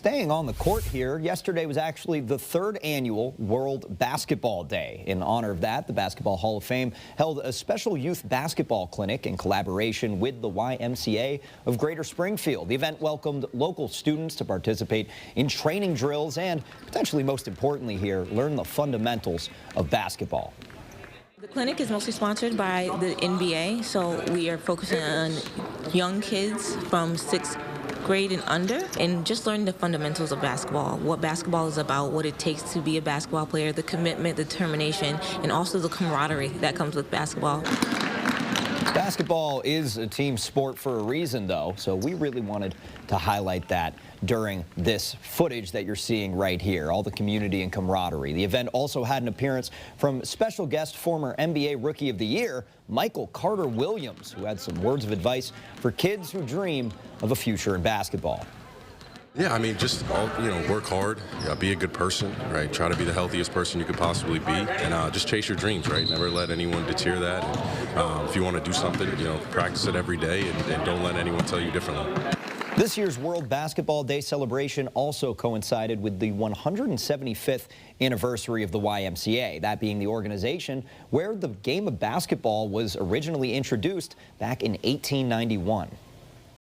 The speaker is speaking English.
Staying on the court here, yesterday was actually the third annual World Basketball Day. In honor of that, the Basketball Hall of Fame held a special youth basketball clinic in collaboration with the YMCA of Greater Springfield. The event welcomed local students to participate in training drills and, potentially most importantly here, learn the fundamentals of basketball. The clinic is mostly sponsored by the NBA, so we are focusing on young kids from 6th grade and under, and just learning the fundamentals of basketball, what basketball is about, what it takes to be a basketball player, the commitment, the determination, and also the camaraderie that comes with basketball. Basketball is a team sport for a reason, though, so we really wanted to highlight that during this footage that you're seeing right here, all the community and camaraderie. The event also had an appearance from special guest former NBA Rookie of the Year, Michael Carter-Williams, who had some words of advice for kids who dream of a future in basketball. Yeah, I mean, just work hard, be a good person, right? Try to be the healthiest person you could possibly be, and just chase your dreams, right? Never let anyone deter that. And, if you want to do something, practice it every day, and don't let anyone tell you differently. This year's World Basketball Day celebration also coincided with the 175th anniversary of the YMCA, that being the organization where the game of basketball was originally introduced back in 1891.